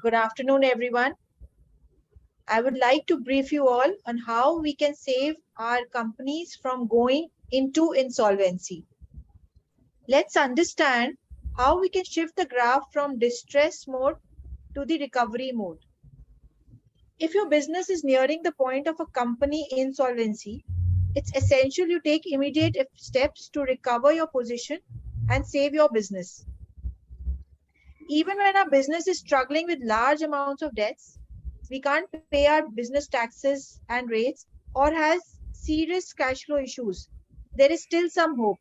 Good afternoon, everyone. I would like to brief you all on how we can save our companies from going into insolvency. Let's understand how we can shift the graph from distress mode to the recovery mode. If your business is nearing the point of a company insolvency, it's essential you take immediate steps to recover your position and save your business. Even when our business is struggling with large amounts of debts, we can't pay our business taxes and rates, or has serious cash flow issues, there is still some hope.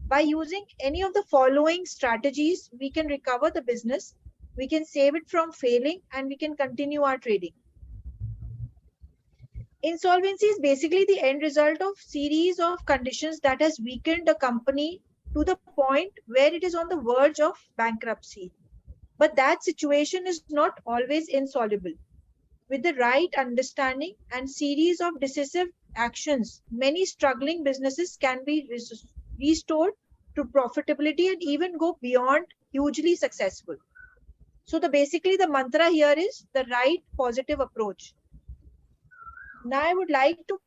By using any of the following strategies, we can recover the business, we can save it from failing, and we can continue our trading. Insolvency is basically the end result of series of conditions that has weakened a company to the point where it is on the verge of bankruptcy. But that situation is not always insoluble. With the right understanding and series of decisive actions, many struggling businesses can be restored to profitability and even go beyond hugely successful. So basically the mantra here is the right positive approach. Now I would like to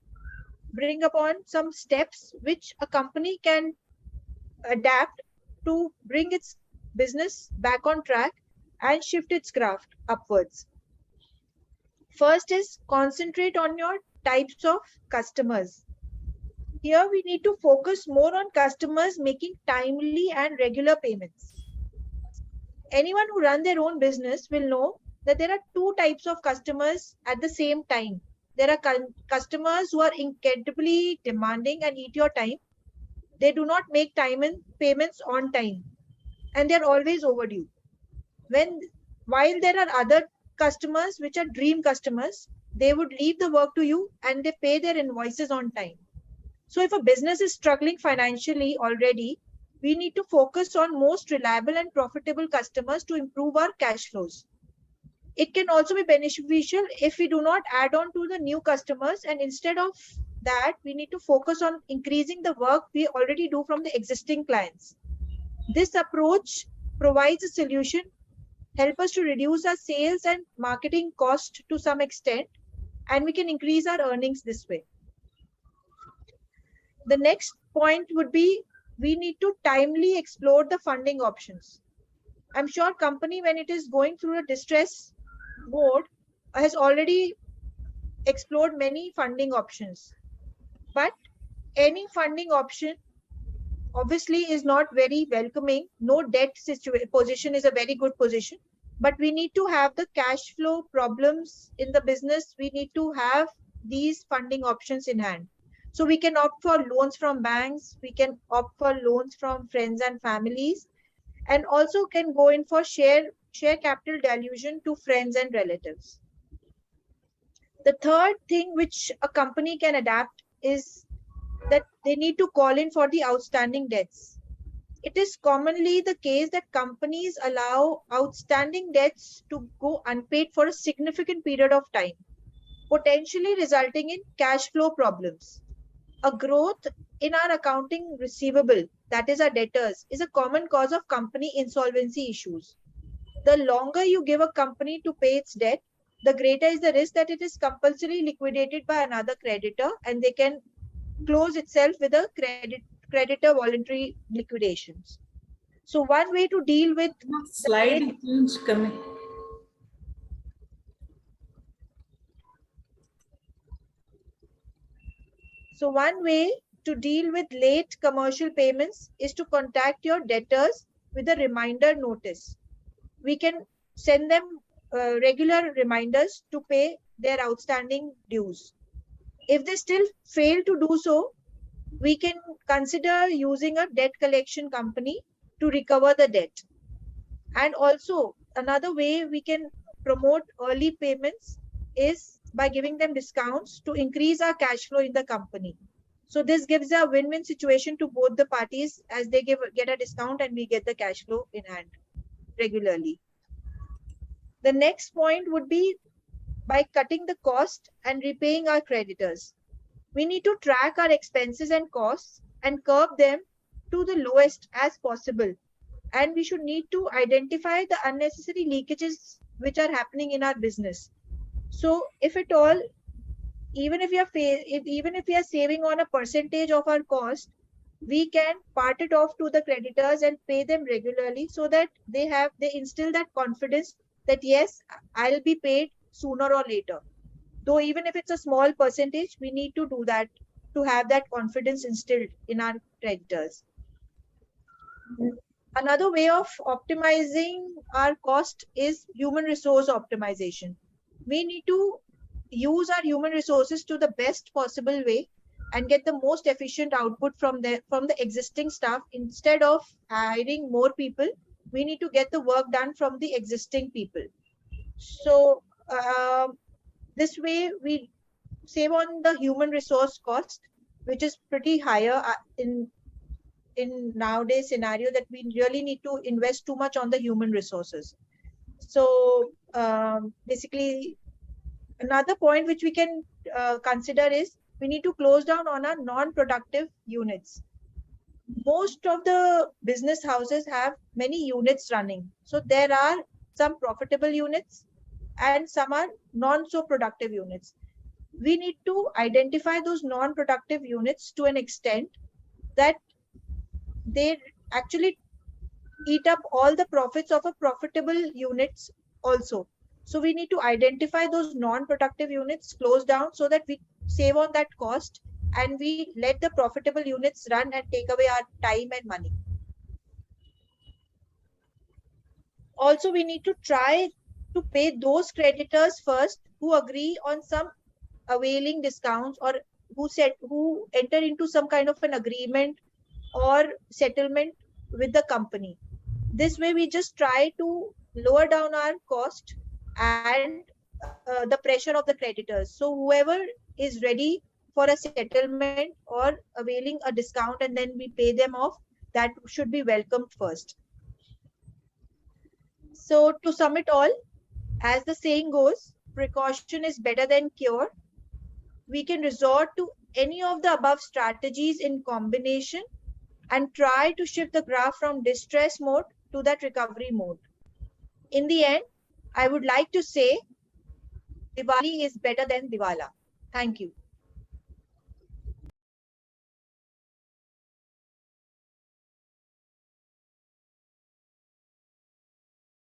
bring upon some steps which a company can adapt to bring its business back on track and shift its craft upwards. First is concentrate on your types of customers. Here we need to focus more on customers making timely and regular payments. Anyone who runs their own business will know that there are two types of customers at the same time. There are customers who are incredibly demanding and eat your time. They do not make payments on time, and they're always overdue. While there are other customers which are dream customers, they would leave the work to you and they pay their invoices on time. So if a business is struggling financially already, we need to focus on most reliable and profitable customers to improve our cash flows. It can also be beneficial if we do not add on to the new customers, and instead of that, we need to focus on increasing the work we already do from the existing clients. This approach provides a solution, help us to reduce our sales and marketing cost to some extent, and we can increase our earnings this way. The next point would be we need to timely explore the funding options. I'm sure company, when it is going through a distress mode, has already explored many funding options. But any funding option obviously is not very welcoming. No debt position is a very good position, but we need to have the cash flow problems in the business. We need to have these funding options in hand. So we can opt for loans from banks, we can opt for loans from friends and families, and also can go in for share capital dilution to friends and relatives. The third thing which a company can adapt is that they need to call in for the outstanding debts. It is commonly the case that companies allow outstanding debts to go unpaid for a significant period of time, potentially resulting in cash flow problems. A growth in our accounting receivable, that is our debtors, is a common cause of company insolvency issues. The longer you give a company to pay its debt, the greater is the risk that it is compulsorily liquidated by another creditor and they can close itself with a creditor voluntary liquidations. So one way to deal with slide change coming. So one way to deal with late commercial payments is to contact your debtors with a reminder notice. We can send them regular reminders to pay their outstanding dues. If they still fail to do so, we can consider using a debt collection company to recover the debt. And also another way we can promote early payments is by giving them discounts to increase our cash flow in the company. So this gives a win-win situation to both the parties, as they get a discount and we get the cash flow in hand regularly. The next point would be by cutting the cost and repaying our creditors. We need to track our expenses and costs and curb them to the lowest as possible. And we should need to identify the unnecessary leakages which are happening in our business. So if at all, even if we are saving on a percentage of our cost, we can part it off to the creditors and pay them regularly, so that they instill that confidence that yes, I'll be paid sooner or later. Though even if it's a small percentage, we need to do that to have that confidence instilled in our creditors. Another way of optimizing our cost is human resource optimization. We need to use our human resources to the best possible way and get the most efficient output from the existing staff. Instead of hiring more people, we need to get the work done from the existing people. So this way we save on the human resource cost, which is pretty higher in nowadays scenario, that we really need to invest too much on the human resources. So basically, another point which we can consider is we need to close down on our non-productive units. Most of the business houses have many units running. So there are some profitable units and some are non so productive units. We need to identify those non-productive units to an extent that they actually eat up all the profits of a profitable units also. So we need to identify those non-productive units, close down, so that we save on that cost and we let the profitable units run and take away our time and money. Also, we need to try to pay those creditors first who agree on some availing discounts, or who enter into some kind of an agreement or settlement with the company. This way we just try to lower down our cost and the pressure of the creditors. So whoever is ready for a settlement or availing a discount and then we pay them off, that should be welcomed first. So to sum it all, as the saying goes, precaution is better than cure. We can resort to any of the above strategies in combination and try to shift the graph from distress mode to that recovery mode. In the end, I would like to say Diwali is better than Diwala. Thank you.